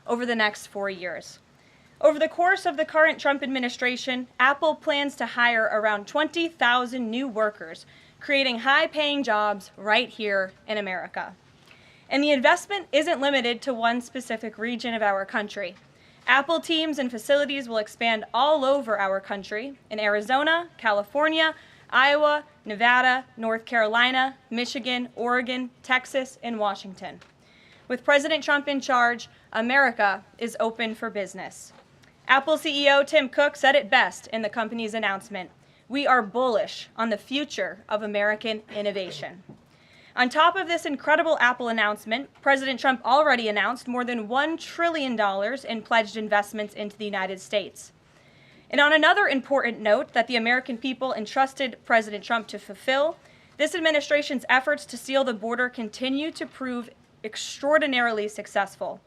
over the next 4 years. Over the course of the current Trump administration, Apple plans to hire around 20,000 new workers, creating high-paying jobs right here in America. And the investment isn't limited to one specific region of our country. Apple teams and facilities will expand all over our country in Arizona, California, Iowa, Nevada, North Carolina, Michigan, Oregon, Texas, and Washington. With President Trump in charge, America is open for business. Apple CEO Tim Cook said it best in the company's announcement: "We are bullish on the future of American innovation." On top of this incredible Apple announcement, President Trump already announced more than $1 trillion in pledged investments into the United States. And on another important note that the American people entrusted President Trump to fulfill, this administration's efforts to seal the border continue to prove extraordinarily successful.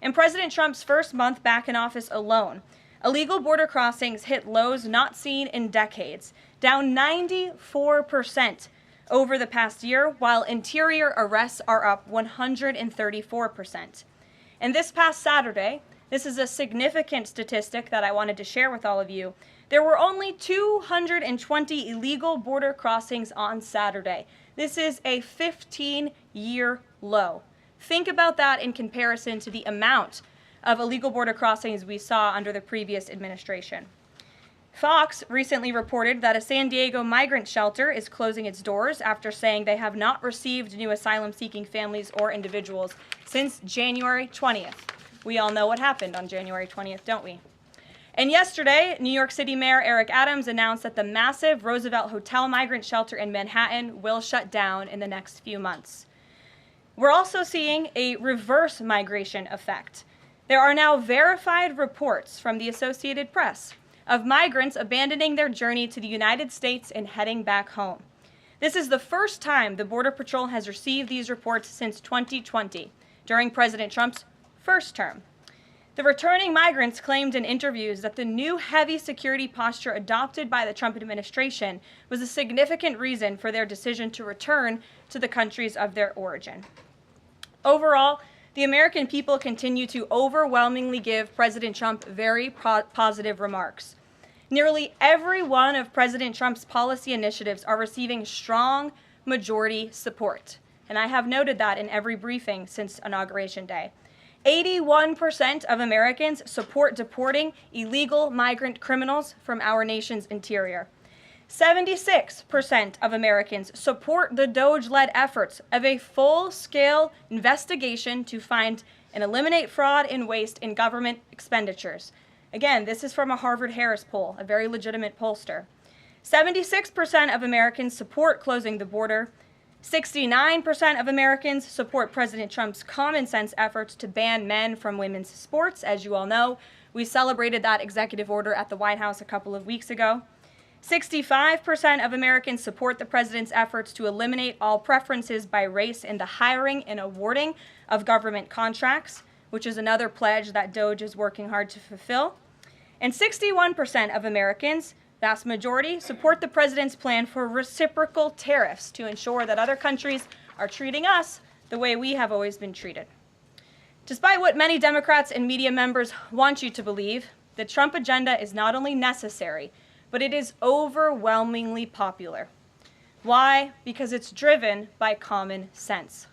In President Trump's first month back in office alone, illegal border crossings hit lows not seen in decades, down 94% over the past year, while interior arrests are up 134%. And this past Saturday, this is a significant statistic that I wanted to share with all of you, there were only 220 illegal border crossings on Saturday. This is a 15-year low. Think about that in comparison to the amount of illegal border crossings we saw under the previous administration. Fox recently reported that a San Diego migrant shelter is closing its doors after saying they have not received new asylum-seeking families or individuals since January 20th. We all know what happened on January 20th, don't we? And yesterday, New York City Mayor Eric Adams announced that the massive Roosevelt Hotel migrant shelter in Manhattan will shut down in the next few months. We're also seeing a reverse migration effect. There are now verified reports from the Associated Press of migrants abandoning their journey to the United States and heading back home. This is the first time the Border Patrol has received these reports since 2020, during President Trump's first term. The returning migrants claimed in interviews that the new heavy security posture adopted by the Trump administration was a significant reason for their decision to return to the countries of their origin. Overall, the American people continue to overwhelmingly give President Trump very positive remarks. Nearly every one of President Trump's policy initiatives are receiving strong majority support, and I have noted that in every briefing since Inauguration Day. 81% of Americans support deporting illegal migrant criminals from our nation's interior. 76% of Americans support the DOGE-led efforts of a full-scale investigation to find and eliminate fraud and waste in government expenditures. Again, this is from a Harvard-Harris poll, a very legitimate pollster. 76% of Americans support closing the border. 69% of Americans support President Trump's common-sense efforts to ban men from women's sports. As you all know, we celebrated that executive order at the White House a couple of weeks ago. 65% of Americans support the president's efforts to eliminate all preferences by race in the hiring and awarding of government contracts, which is another pledge that DOGE is working hard to fulfill. And 61% of Americans, vast majority, support the president's plan for reciprocal tariffs to ensure that other countries are treating us the way we have always been treated. Despite what many Democrats and media members want you to believe, the Trump agenda is not only necessary, but it is overwhelmingly popular. Why? Because it's driven by common sense.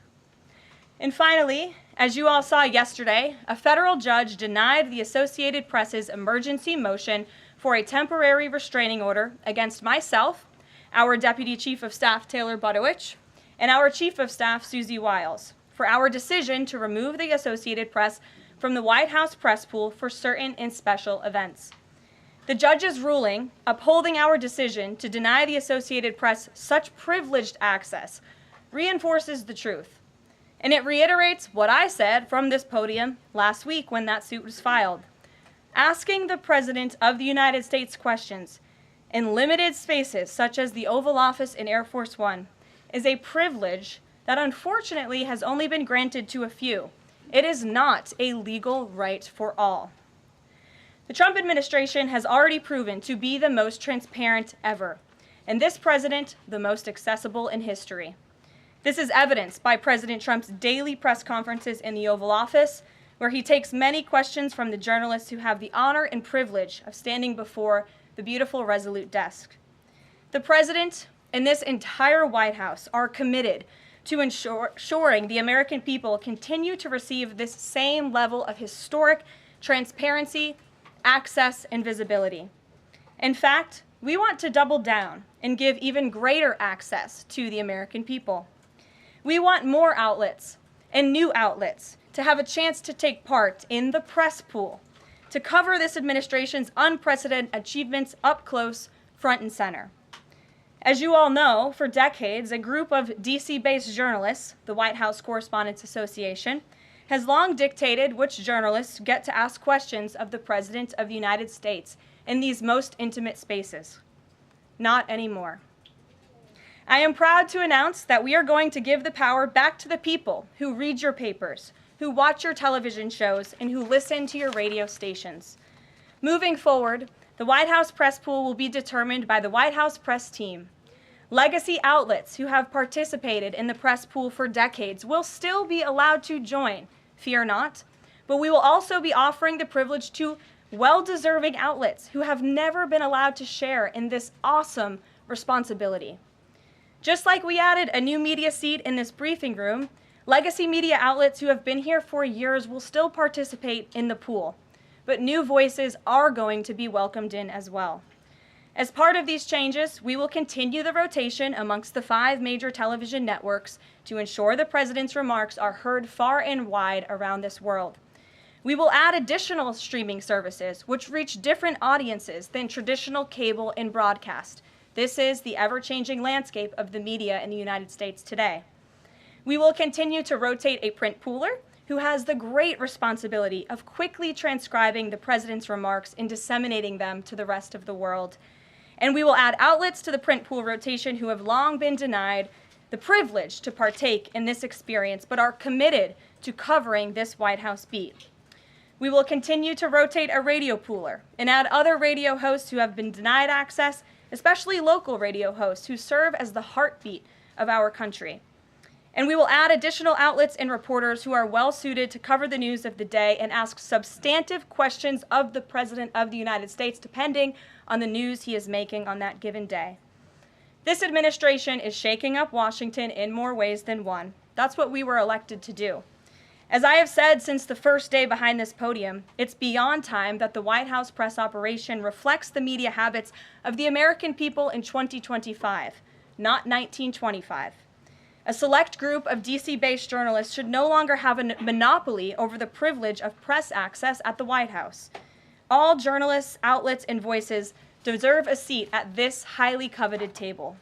And finally, as you all saw yesterday, a federal judge denied the Associated Press's emergency motion for a temporary restraining order against myself, our Deputy Chief of Staff Taylor Budowich, and our Chief of Staff Susie Wiles for our decision to remove the Associated Press from the White House press pool for certain and special events. The judge's ruling, upholding our decision to deny the Associated Press such privileged access, reinforces the truth. And it reiterates what I said from this podium last week when that suit was filed. Asking the President of the United States questions in limited spaces such as the Oval Office in Air Force One is a privilege that unfortunately has only been granted to a few. It is not a legal right for all. The Trump administration has already proven to be the most transparent ever, and this president the most accessible in history. This is evidenced by President Trump's daily press conferences in the Oval Office, where he takes many questions from the journalists who have the honor and privilege of standing before the beautiful Resolute desk. The President and this entire White House are committed to ensuring the American people continue to receive this same level of historic transparency, access, and visibility. In fact, we want to double down and give even greater access to the American people. We want more outlets and new outlets to have a chance to take part in the press pool, to cover this administration's unprecedented achievements up close, front and center. As you all know, for decades, a group of DC-based journalists, the White House Correspondents Association, has long dictated which journalists get to ask questions of the President of the United States in these most intimate spaces. Not anymore. I am proud to announce that we are going to give the power back to the people who read your papers, who watch your television shows, and who listen to your radio stations. Moving forward, the White House press pool will be determined by the White House press team. Legacy outlets who have participated in the press pool for decades will still be allowed to join, fear not, but we will also be offering the privilege to well-deserving outlets who have never been allowed to share in this awesome responsibility. Just like we added a new media seat in this briefing room, legacy media outlets who have been here for years will still participate in the pool, but new voices are going to be welcomed in as well. As part of these changes, we will continue the rotation amongst the 5 major television networks to ensure the President's remarks are heard far and wide around this world. We will add additional streaming services which reach different audiences than traditional cable and broadcast. This is the ever-changing landscape of the media in the United States today. We will continue to rotate a print pooler who has the great responsibility of quickly transcribing the President's remarks and disseminating them to the rest of the world. And we will add outlets to the print pool rotation who have long been denied the privilege to partake in this experience, but are committed to covering this White House beat. We will continue to rotate a radio pooler and add other radio hosts who have been denied access, especially local radio hosts who serve as the heartbeat of our country. And we will add additional outlets and reporters who are well-suited to cover the news of the day and ask substantive questions of the President of the United States, depending on the news he is making on that given day. This administration is shaking up Washington in more ways than one. That's what we were elected to do. As I have said since the first day behind this podium, it's beyond time that the White House press operation reflects the media habits of the American people in 2025, not 1925. A select group of DC-based journalists should no longer have a monopoly over the privilege of press access at the White House. All journalists, outlets, and voices deserve a seat at this highly coveted table.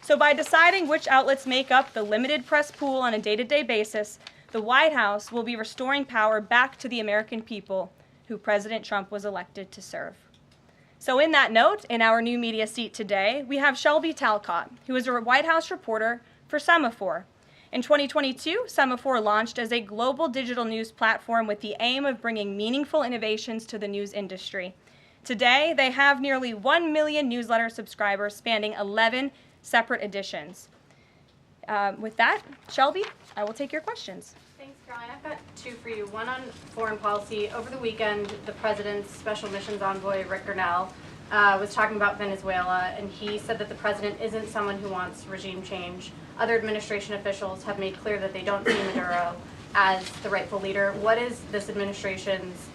So by deciding which outlets make up the limited press pool on a day-to-day basis, the White House will be restoring power back to the American people who President Trump was elected to serve. So in that note, in our new media seat today, we have Shelby Talcott, who is a White House reporter for Semaphore. In 2022, Semaphore launched as a global digital news platform with the aim of bringing meaningful innovations to the news industry. Today, they have nearly 1 million newsletter subscribers spanning 11 separate editions. With that, Shelby, I will take your questions. Thanks, Caroline. I've got 2 for you. One on foreign policy. Over the weekend, the President's Special Missions Envoy, Rick Grenell, was talking about Venezuela, and he said that the President isn't someone who wants regime change. Other administration officials have made clear that they don't see Maduro as the rightful leader. What is this administration's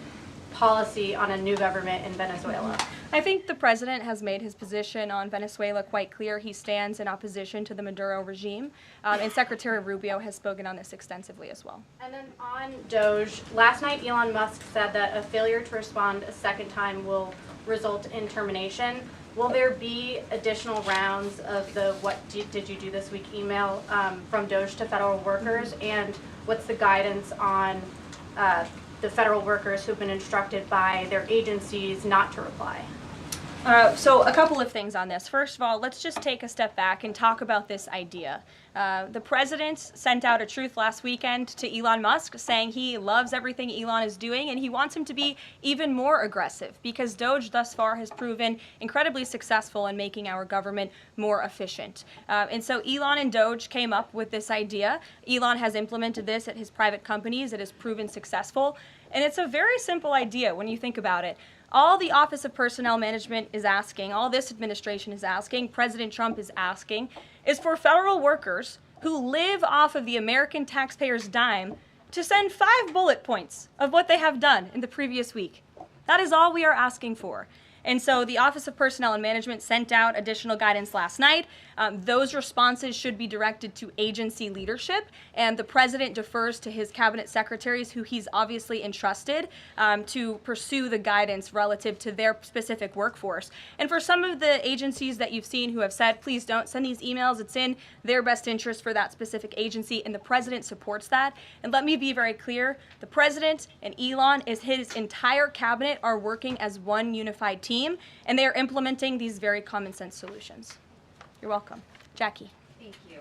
policy on a new government in Venezuela? I think the President has made his position on Venezuela quite clear. He stands in opposition to the Maduro regime, and Secretary Rubio has spoken on this extensively as well. And then on DOGE, last night Elon Musk said that a failure to respond a second time will result in termination. Will there be additional rounds of the "what did you do this week" email from DOGE to federal workers? And what's the guidance on the federal workers who've been instructed by their agencies not to reply? So a couple of things on this. First of all, let's just take a step back and talk about this idea. The president sent out a truth last weekend to Elon Musk saying he loves everything Elon is doing and he wants him to be even more aggressive because DOGE thus far has proven incredibly successful in making our government more efficient. And so Elon and DOGE came up with this idea. Elon has implemented this at his private companies. It has proven successful. And it's a very simple idea when you think about it. All the Office of Personnel Management is asking, all this administration is asking, President Trump is asking, is for federal workers who live off of the American taxpayers' dime to send 5 bullet points of what they have done in the previous week. That is all we are asking for. And so the Office of Personnel and Management sent out additional guidance last night. Those responses should be directed to agency leadership, and the president defers to his cabinet secretaries, who he's obviously entrusted to pursue the guidance relative to their specific workforce. And for some of the agencies that you've seen who have said, please don't send these emails, it's in their best interest for that specific agency, and the president supports that. And let me be very clear, the president and Elon, his entire cabinet are working as one unified team, and they are implementing these very common sense solutions. You're welcome. Jackie. Thank you.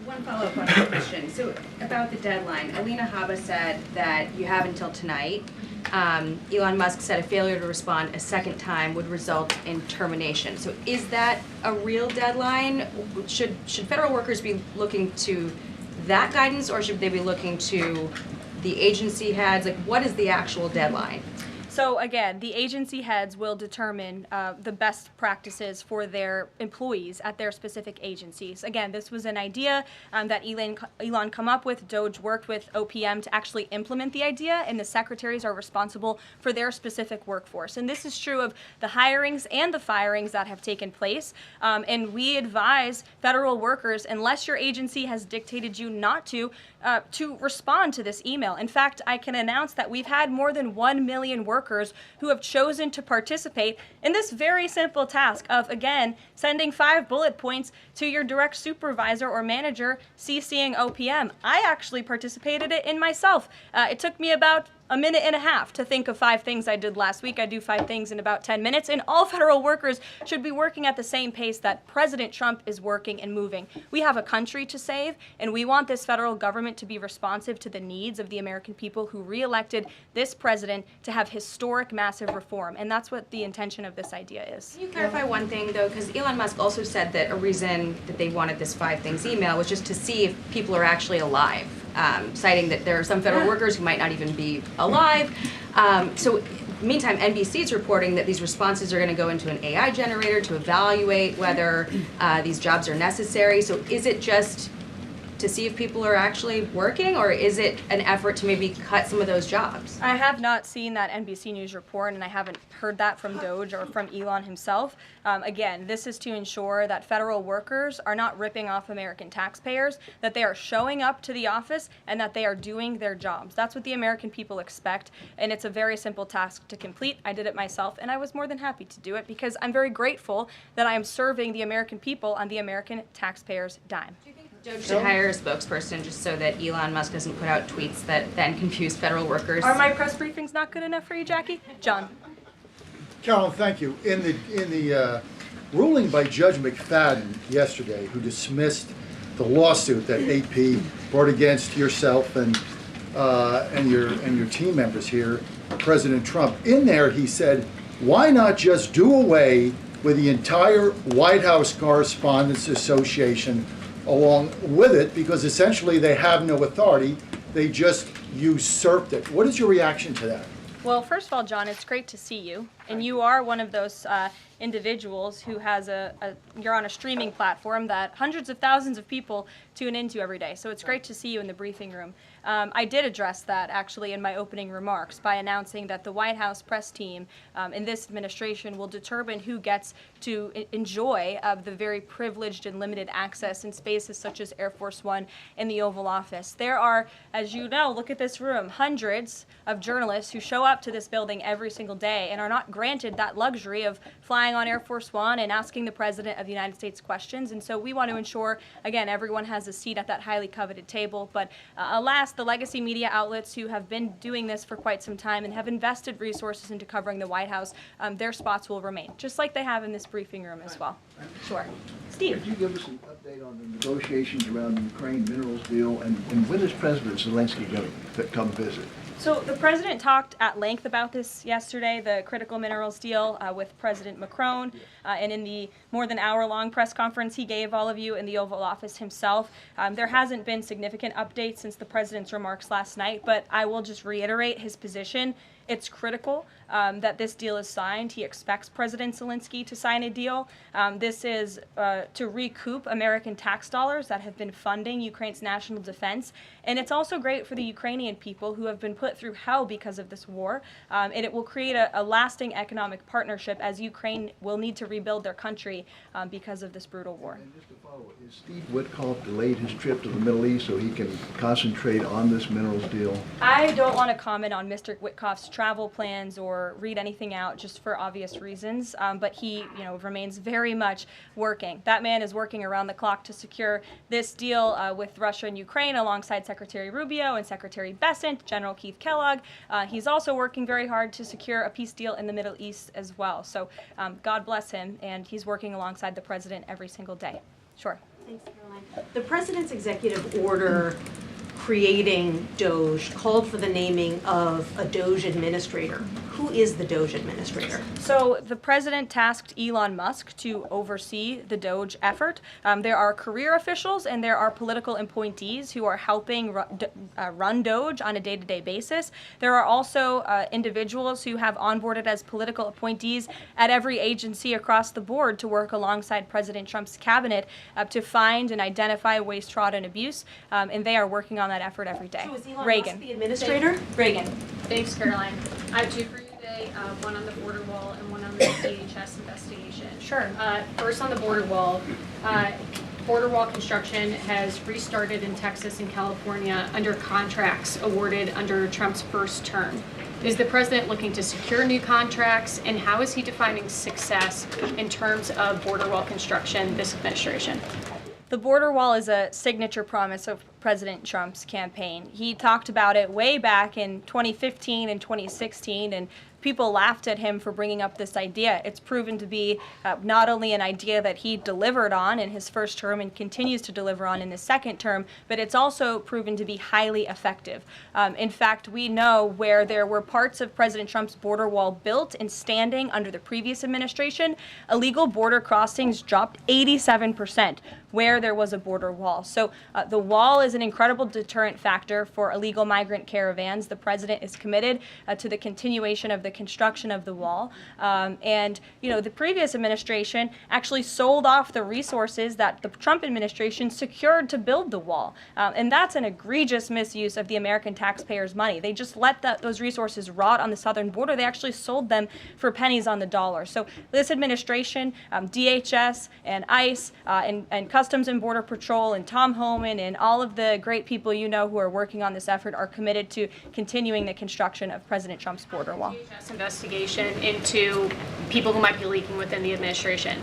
One follow-up on the question. So about the deadline, Alina Habba said that you have until tonight. Elon Musk said a failure to respond a second time would result in termination. So is that a real deadline? Should federal workers be looking to that guidance, or should they be looking to the agency heads? Like, what is the actual deadline? So again, the agency heads will determine the best practices for their employees at their specific agencies. Again, this was an idea that Elon come up with. DOGE worked with OPM to actually implement the idea, and the secretaries are responsible for their specific workforce. And this is true of the hirings and the firings that have taken place. And we advise federal workers, unless your agency has dictated you not to respond to this email. In fact, I can announce that we've had more than 1 million workers who have chosen to participate in this very simple task of, again, sending 5 bullet points to your direct supervisor or manager, CCing OPM. I actually participated in myself. It took me about a minute and a half to think of 5 things I did last week. I do 5 things in about 10 minutes, and all federal workers should be working at the same pace that President Trump is working and moving. We have a country to save, and we want this federal government to be responsive to the needs of the American people who re-elected this president to have historic, massive reform, and that's what the intention of this idea is. Can you clarify one thing, though? Because Elon Musk also said that a reason that they wanted this 5 things email was just to see if people are actually alive, citing that there are some federal workers who might not even be alive. So meantime, NBC is reporting that these responses are going to go into an AI generator to evaluate whether these jobs are necessary. So is it just to see if people are actually working, or is it an effort to maybe cut some of those jobs? I have not seen that NBC News report, and I haven't heard that from DOGE or from Elon himself. Again, this is to ensure that federal workers are not ripping off American taxpayers, that they are showing up to the office, and that they are doing their jobs. That's what the American people expect, and it's a very simple task to complete. I did it myself, and I was more than happy to do it because I'm very grateful that I am serving the American people on the American taxpayers' dime. DOGE should hire a spokesperson just so that Elon Musk doesn't put out tweets that then confuse federal workers. Are my press briefings not good enough for you, Jackie? John. Karoline, thank you. In the ruling by Judge McFadden yesterday, who dismissed the lawsuit that AP brought against yourself and your team members here, President Trump, in there he said, why not just do away with the entire White House Correspondents Association along with it, because essentially they have no authority, they just usurped it. What is your reaction to that? Well, first of all, John, it's great to see you, and you are one of those individuals who has you're on a streaming platform that hundreds of thousands of people tune into every day, so it's great to see you in the briefing room. I did address that actually in my opening remarks by announcing that the White House press team in this administration will determine who gets to enjoy the very privileged and limited access in spaces such as Air Force One and the Oval Office. There are, as you know, look at this room, hundreds of journalists who show up to this building every single day and are not granted that luxury of flying flying on Air Force One and asking the President of the United States questions. And so we want to ensure, again, everyone has a seat at that highly coveted table. But alas, the legacy media outlets who have been doing this for quite some time and have invested resources into covering the White House, their spots will remain, just like they have in this briefing room as well. Sure. Steve. Could you give us an update on the negotiations around the Ukraine minerals deal, and when is President Zelensky going to come visit? So the president talked at length about this yesterday, the critical minerals deal with President Macron, and in the more than hour-long press conference he gave all of you in the Oval Office himself. There hasn't been significant updates since the president's remarks last night, but I will just reiterate his position. It's critical that this deal is signed. He expects President Zelensky to sign a deal. This is to recoup American tax dollars that have been funding Ukraine's national defense. And it's also great for the Ukrainian people who have been put through hell because of this war. And it will create a lasting economic partnership as Ukraine will need to rebuild their country because of this brutal war. And just to follow, is Steve Witkoff delayed his trip to the Middle East so he can concentrate on this minerals deal? I don't want to comment on Mr. Witkoff's travel plans or read anything out just for obvious reasons, but he, remains very much working. That man is working around the clock to secure this deal with Russia and Ukraine alongside Secretary Rubio and Secretary Bessent, General Keith Kellogg. He's also working very hard to secure a peace deal in the Middle East as well. So God bless him, and he's working alongside the president every single day. Sure. Thanks, Caroline. The president's executive order creating DOGE called for the naming of a DOGE administrator. Who is the DOGE administrator? So the president tasked Elon Musk to oversee the DOGE effort. There are career officials and there are political appointees who are helping run DOGE on a day-to-day basis. There are also individuals who have onboarded as political appointees at every agency across the board to work alongside President Trump's cabinet to find and identify waste, fraud, and abuse, and they are working on that effort every day. So is Elon Reagan. Musk the administrator? Reagan. Thanks, Caroline. I have two for you today, one on the border wall and one on the DHS investigation. Sure. First on the border wall construction has restarted in Texas and California under contracts awarded under Trump's first term. Is the president looking to secure new contracts, and how is he defining success in terms of border wall construction this administration? The border wall is a signature promise of President Trump's campaign. He talked about it way back in 2015 and 2016, and people laughed at him for bringing up this idea. It's proven to be not only an idea that he delivered on in his first term and continues to deliver on in his second term, but it's also proven to be highly effective. In fact, we know where there were parts of President Trump's border wall built and standing under the previous administration, illegal border crossings dropped 87% where there was a border wall. So the wall is an incredible deterrent factor for illegal migrant caravans. The president is committed to the continuation of the construction of the wall. And the previous administration actually sold off the resources that the Trump administration secured to build the wall. And that's an egregious misuse of the American taxpayers' money. They just let those resources rot on the southern border. They actually sold them for pennies on the dollar. So this administration, DHS and ICE and Customs and Border Patrol and Tom Homan and all of the great people who are working on this effort are committed to continuing the construction of President Trump's border wall. DHS investigation into people who might be leaking within the administration.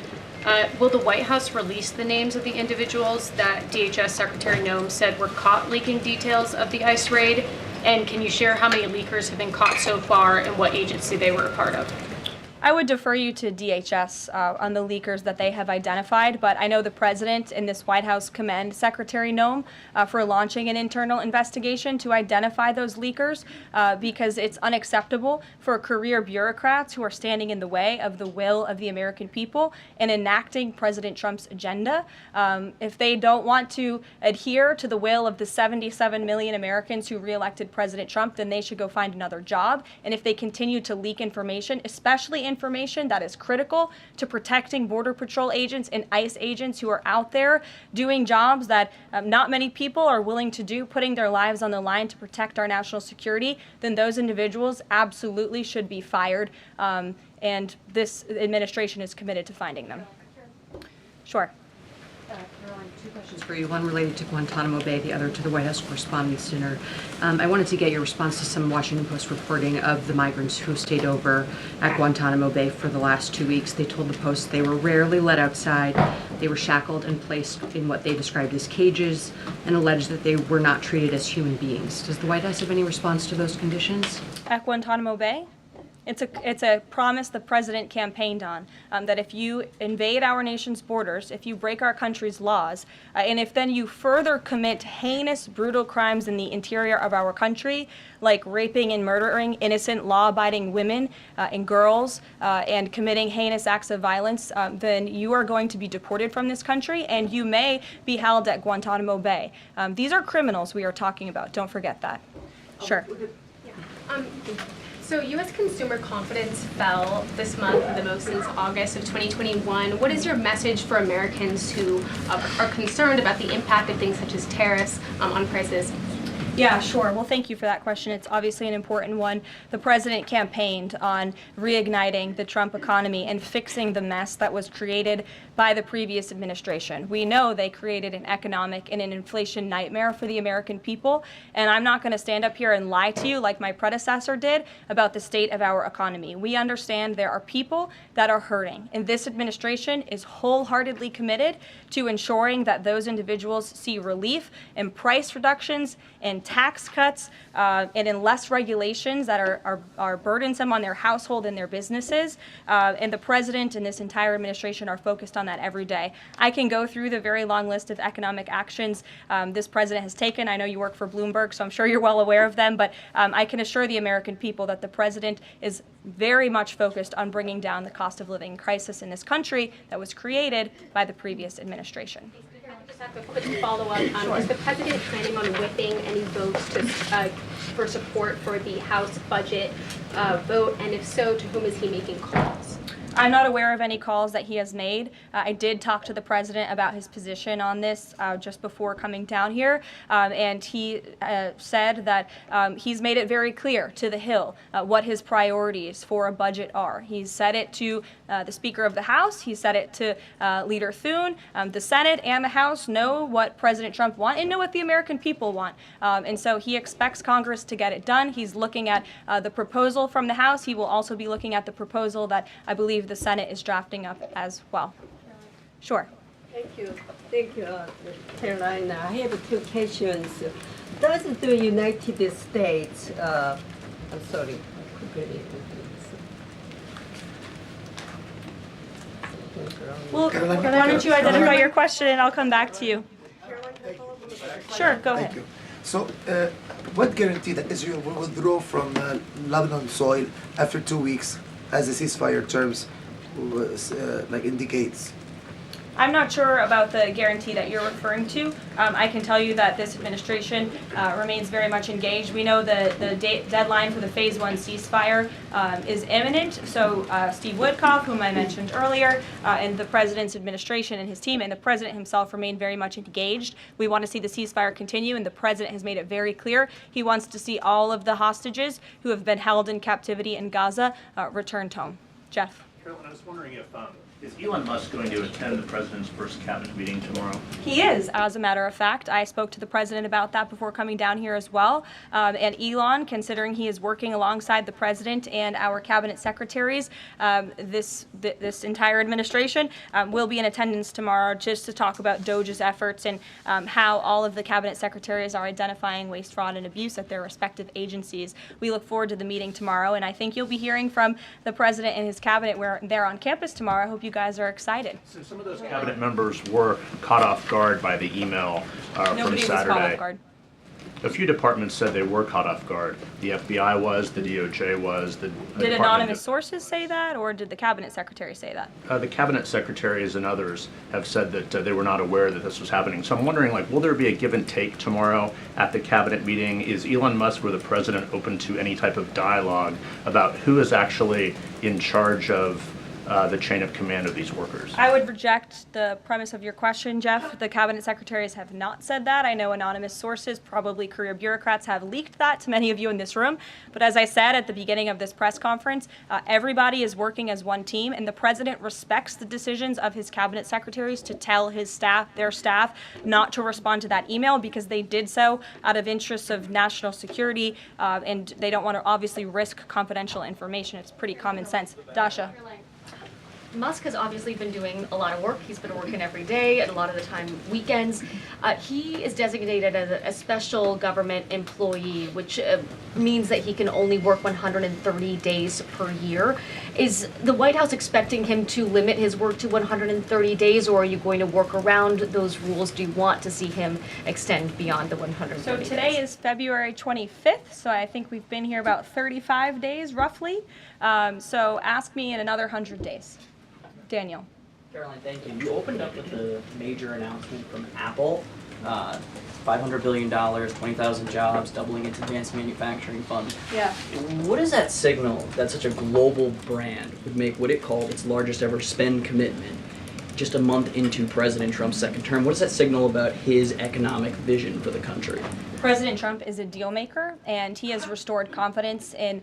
Will the White House release the names of the individuals that DHS Secretary Noem said were caught leaking details of the ICE raid? And can you share how many leakers have been caught so far and what agency they were a part of? I would defer you to DHS on the leakers that they have identified, but I know the president and this White House commend Secretary Noem for launching an internal investigation to identify those leakers because it's unacceptable for career bureaucrats who are standing in the way of the will of the American people and enacting President Trump's agenda. If they don't want to adhere to the will of the 77 million Americans who reelected President Trump, then they should go find another job. And if they continue to leak information, especially information that is critical to protecting Border Patrol agents and ICE agents who are out there doing jobs that not many people are willing to do, putting their lives on the line to protect our national security, then those individuals absolutely should be fired. And this administration is committed to finding them. Sure. Caroline, two questions for you. One related to Guantanamo Bay, the other to the White House Correspondents' Dinner. I wanted to get your response to some Washington Post reporting of the migrants who stayed over at Guantanamo Bay for the last 2 weeks. They told the Post they were rarely let outside. They were shackled and placed in what they described as cages and alleged that they were not treated as human beings. Does the White House have any response to those conditions? At Guantanamo Bay? It's a promise the president campaigned on, that if you invade our nation's borders, if you break our country's laws, and if then you further commit heinous, brutal crimes in the interior of our country, like raping and murdering innocent, law-abiding women and girls, and committing heinous acts of violence, then you are going to be deported from this country, and you may be held at Guantanamo Bay. These are criminals we are talking about. Don't forget that. Sure. So U.S. consumer confidence fell this month the most since August of 2021. What is your message for Americans who are concerned about the impact of things such as tariffs on prices? Yeah, sure. Well, thank you for that question. It's obviously an important one. The president campaigned on reigniting the Trump economy and fixing the mess that was created by the previous administration. We know they created an economic and an inflation nightmare for the American people, and I'm not going to stand up here and lie to you like my predecessor did about the state of our economy. We understand there are people that are hurting, and this administration is wholeheartedly committed to ensuring that those individuals see relief and price reductions and tax cuts and in less regulations that are burdensome on their household and their businesses. And the president and this entire administration are focused on that every day. I can go through the very long list of economic actions this president has taken. I know you work for Bloomberg, so I'm sure you're well aware of them, but I can assure the American people that the president is very much focused on bringing down the cost of living crisis in this country that was created by the previous administration. Just have a quick follow-up. Is the president planning on whipping any votes for support for the House budget vote? And if so, to whom is he making calls? I'm not aware of any calls that he has made. I did talk to the president about his position on this just before coming down here, and he said that he's made it very clear to the Hill what his priorities for a budget are. He's said it to the Speaker of the House. He said it to Leader Thune. The Senate and the House know what President Trump wants and know what the American people want. And so he expects Congress to get it done. He's looking at the proposal from the House. He will also be looking at the proposal that I believe the Senate is drafting up as well. Sure. Thank you, Caroline. I have two questions. Does the United States, I'm sorry, Well, why don't you identify your question and I'll come back to you. Sure, go ahead. Thank you. So, what guarantee that Israel will withdraw from Lebanon soil after 2 weeks, as the ceasefire terms indicates? I'm not sure about the guarantee that you're referring to. I can tell you that this administration remains very much engaged. We know the deadline for the Phase 1 ceasefire is imminent. So Steve Witkoff, whom I mentioned earlier, and the president's administration and his team and the president himself remain very much engaged. We want to see the ceasefire continue, and the president has made it very clear he wants to see all of the hostages who have been held in captivity in Gaza returned home. Jeff. Carolyn, I was wondering if is Elon Musk going to attend the president's first cabinet meeting tomorrow? He is, as a matter of fact. I spoke to the president about that before coming down here as well. And Elon, considering he is working alongside the president and our cabinet secretaries, this entire administration will be in attendance tomorrow just to talk about DOGE's efforts and how all of the cabinet secretaries are identifying waste, fraud, and abuse at their respective agencies. We look forward to the meeting tomorrow, and I think you'll be hearing from the president and his cabinet where they're on campus tomorrow. I hope you guys are excited. So some of those cabinet members were caught off guard by the email from Nobody Saturday. was caught off guard. A few departments said they were caught off guard. The FBI was, the DOJ was, the Did anonymous sources say that, or did the cabinet secretary say that? The cabinet secretaries and others have said that they were not aware that this was happening. So I'm wondering, will there be a give and take tomorrow at the cabinet meeting? Is Elon Musk or the president open to any type of dialogue about who is actually in charge of the chain of command of these workers? I would reject the premise of your question, Jeff. The cabinet secretaries have not said that. I know anonymous sources, probably career bureaucrats, have leaked that to many of you in this room. But as I said at the beginning of this press conference, everybody is working as one team, and the president respects the decisions of his cabinet secretaries to tell their staff, not to respond to that email because they did so out of interests of national security, and they don't want to obviously risk confidential information. It's pretty common sense. Dasha. Musk has obviously been doing a lot of work. He's been working every day, and a lot of the time weekends. He is designated as a special government employee, which means that he can only work 130 days per year. Is the White House expecting him to limit his work to 130 days, or are you going to work around those rules? Do you want to see him extend beyond the 130 So days? today is February 25th, so I think we've been here about 35 days roughly. So ask me in another 100 days. Daniel. Karoline, thank you. You opened up with a major announcement from Apple, $500 billion, 20,000 jobs, doubling its advanced manufacturing fund. Yeah. What does that signal that such a global brand would make what it called its largest ever spend commitment just a month into President Trump's second term? What does that signal about his economic vision for the country? President Trump is a deal maker, and he has restored confidence in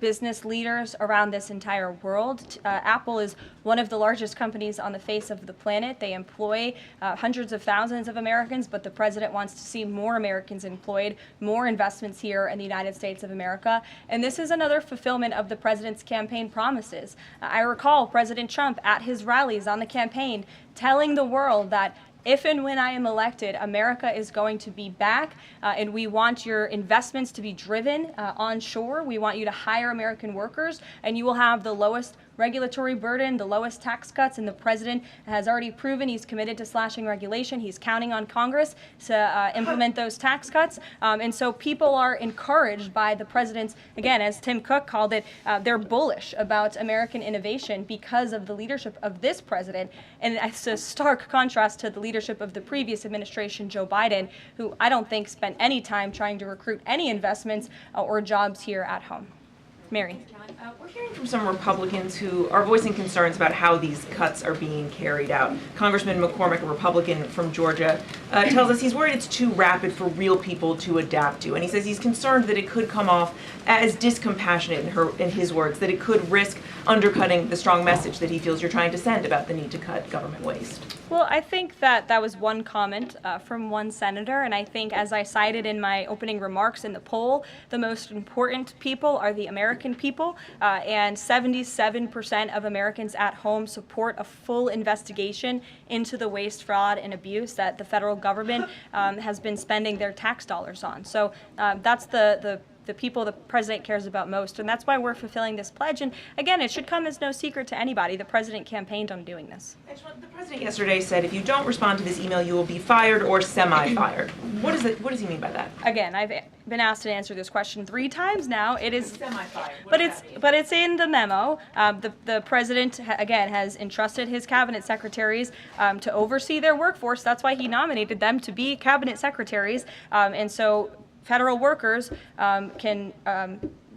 business leaders around this entire world. Apple is one of the largest companies on the face of the planet. They employ hundreds of thousands of Americans, but the president wants to see more Americans employed, more investments here in the United States of America. And this is another fulfillment of the president's campaign promises. I recall President Trump at his rallies on the campaign telling the world that if and when I am elected, America is going to be back, and we want your investments to be driven onshore. We want you to hire American workers, and you will have the lowest regulatory burden, the lowest tax cuts, and the president has already proven he's committed to slashing regulation. He's counting on Congress to implement those tax cuts. And so people are encouraged by the president's, again, as Tim Cook called it, they're bullish about American innovation because of the leadership of this president. And it's a stark contrast to the leadership of the previous administration, Joe Biden, who I don't think spent any time trying to recruit any investments or jobs here at home. Mary. We're hearing from some Republicans who are voicing concerns about how these cuts are being carried out. Congressman McCormick, a Republican from Georgia, tells us he's worried it's too rapid for real people to adapt to. And he says he's concerned that it could come off as discompassionate, in his words, that it could risk undercutting the strong message that he feels you're trying to send about the need to cut government waste. Well, I think that was one comment from one senator, and I think, as I cited in my opening remarks in the poll, the most important people are the American people, and 77% of Americans at home support a full investigation into the waste, fraud, and abuse that the federal government has been spending their tax dollars on. So that's the people the president cares about most, and that's why we're fulfilling this pledge. And again, it should come as no secret to anybody. The president campaigned on doing this. The president yesterday said if you don't respond to this email, you will be fired or semi-fired. What does he mean by that? Again, I've been asked to answer this question 3 times now. It is semi-fired. But it's in the memo. The president again has entrusted his cabinet secretaries to oversee their workforce. That's why he nominated them to be cabinet secretaries, and so federal workers can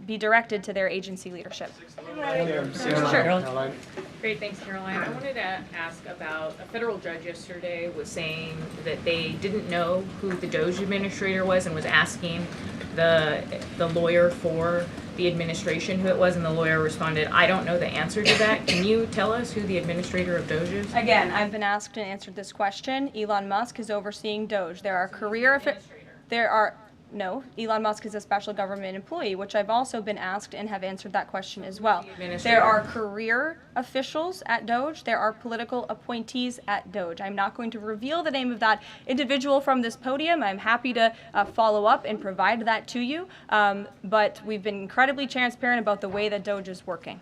be directed to their agency leadership. Sure. Great, thanks, Caroline. I wanted to ask about a federal judge yesterday was saying that they didn't know who the DOGE administrator was and was asking the lawyer for the administration who it was, and the lawyer responded, I don't know the answer to that. Can you tell us who the administrator of DOGE is? Again, I've been asked and answered this question. Elon Musk is overseeing DOGE. No, Elon Musk is a special government employee, which I've also been asked and have answered that question as well. There are career officials at DOGE. There are political appointees at DOGE. I'm not going to reveal the name of that individual from this podium. I'm happy to follow up and provide that to you. But we've been incredibly transparent about the way that DOGE is working.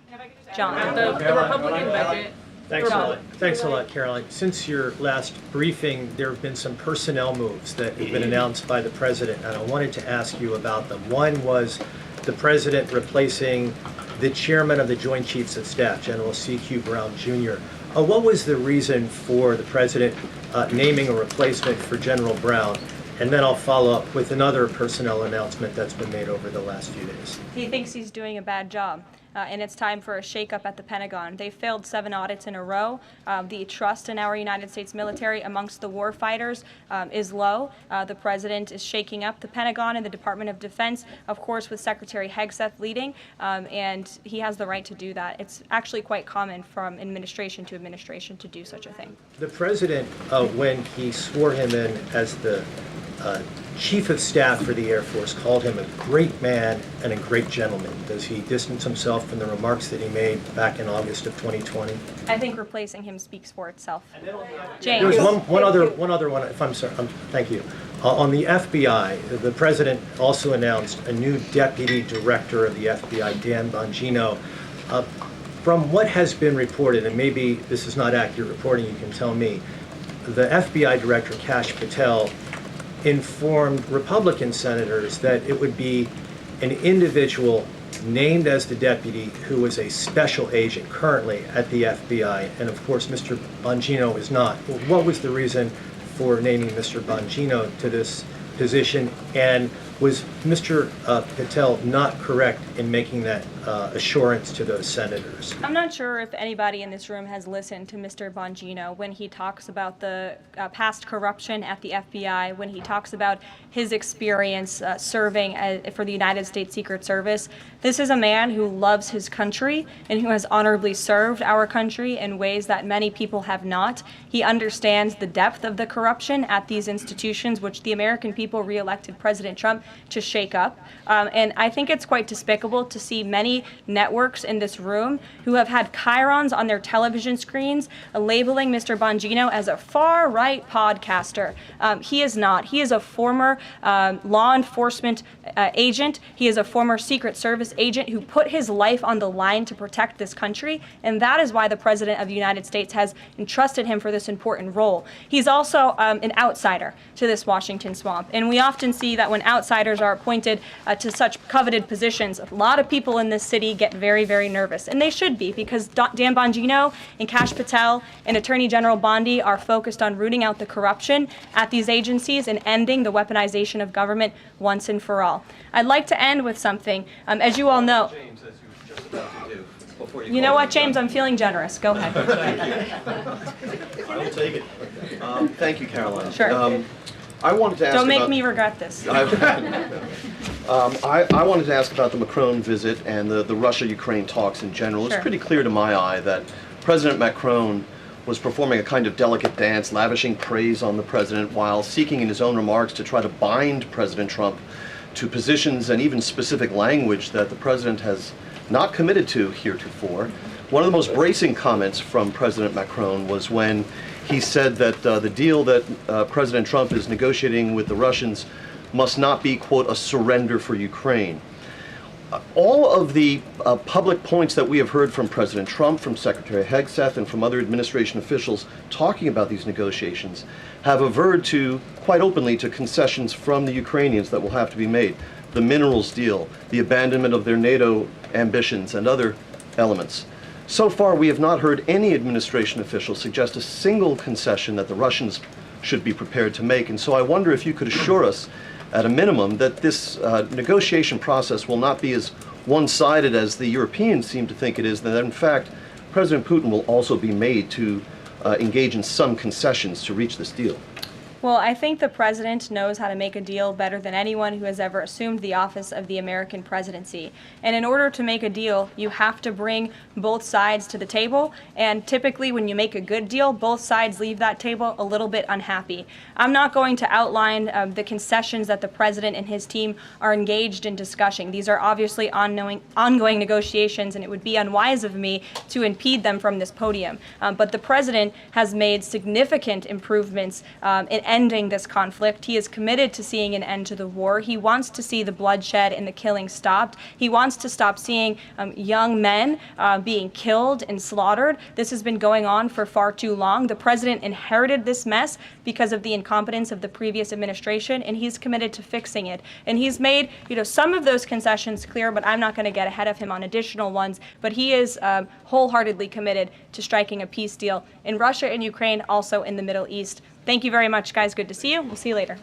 John. The Republican budget. Thanks a lot, Caroline. Since your last briefing, there have been some personnel moves that have been announced by the president, and I wanted to ask you about them. One was the president replacing the chairman of the Joint Chiefs of Staff, General C.Q. Brown Jr. What was the reason for the president naming a replacement for General Brown? And then I'll follow up with another personnel announcement that's been made over the last few days. He thinks he's doing a bad job. and it's time for a shakeup at the Pentagon. They failed 7 audits in a row. The trust in our United States military amongst the war fighters is low. The president is shaking up the Pentagon and the Department of Defense, of course, with Secretary Hegseth leading, and he has the right to do that. It's actually quite common from administration to administration to do such a thing. The president, when he swore him in as the Chief of Staff for the Air Force, called him a great man and a great gentleman. Does he distance himself from the remarks that he made back in August of 2020? I think replacing him speaks for itself. There's James. one other one, if I'm sorry, thank you. On the FBI, the president also announced a new deputy director of the FBI, Dan Bongino. From what has been reported, and maybe this is not accurate reporting, you can tell me, the FBI director, Kash Patel, informed Republican senators that it would be an individual named as the deputy who was a special agent currently at the FBI, and of course Mr. Bongino is not. What was the reason for naming Mr. Bongino to this position, and was Mr. Patel not correct in making that assurance to those senators? I'm not sure if anybody in this room has listened to Mr. Bongino when he talks about the past corruption at the FBI, when he talks about his experience serving for the United States Secret Service. This is a man who loves his country and who has honorably served our country in ways that many people have not. He understands the depth of the corruption at these institutions, which the American people re-elected President Trump to shake up. And I think it's quite despicable to see many networks in this room who have had chyrons on their television screens labeling Mr. Bongino as a far-right podcaster. He is not. He is a former law enforcement agent. He is a former Secret Service agent who put his life on the line to protect this country, and that is why the President of the United States has entrusted him for this important role. He's also an outsider to this Washington swamp, and we often see that when outsiders are appointed to such coveted positions, a lot of people in this city get very, very nervous, and they should be, because Dan Bongino and Kash Patel and Attorney General Bondi are focused on rooting out the corruption at these agencies and ending the weaponization of government once and for all. I'd like to end with something. As you all know, you know what, James? I'm feeling generous. Go ahead. I will take it. Thank you, Karoline. Sure. I wanted to ask Don't make about, me regret this. I wanted to ask about the Macron visit and the Russia-Ukraine talks in general. Sure. It's pretty clear to my eye that President Macron was performing a kind of delicate dance, lavishing praise on the president while seeking in his own remarks to try to bind President Trump to positions and even specific language that the president has not committed to heretofore. One of the most bracing comments from President Macron was when he said that the deal that President Trump is negotiating with the Russians must not be, quote, a surrender for Ukraine. All of the public points that we have heard from President Trump, from Secretary Hegseth, and from other administration officials talking about these negotiations have averred to, quite openly, to concessions from the Ukrainians that will have to be made. The minerals deal, the abandonment of their NATO ambitions, and other elements. So far, we have not heard any administration official suggest a single concession that the Russians should be prepared to make. And so I wonder if you could assure us, at a minimum, that this negotiation process will not be as one-sided as the Europeans seem to think it is, that in fact, President Putin will also be made to engage in some concessions to reach this deal. Well, I think the president knows how to make a deal better than anyone who has ever assumed the office of the American presidency. And in order to make a deal, you have to bring both sides to the table. And typically when you make a good deal, both sides leave that table a little bit unhappy. I'm not going to outline the concessions that the president and his team are engaged in discussing. These are obviously ongoing negotiations, and it would be unwise of me to impede them from this podium. But the president has made significant improvements in ending this conflict. He is committed to seeing an end to the war. He wants to see the bloodshed and the killing stopped. He wants to stop seeing young men being killed and slaughtered. This has been going on for far too long. The president inherited this mess because of the incompetence of the previous administration, and he's committed to fixing it. And he's made, some of those concessions clear, but I'm not going to get ahead of him on additional ones. But he is wholeheartedly committed to striking a peace deal in Russia and Ukraine, also in the Middle East. Thank you very much, guys. Good to see you. We'll see you later.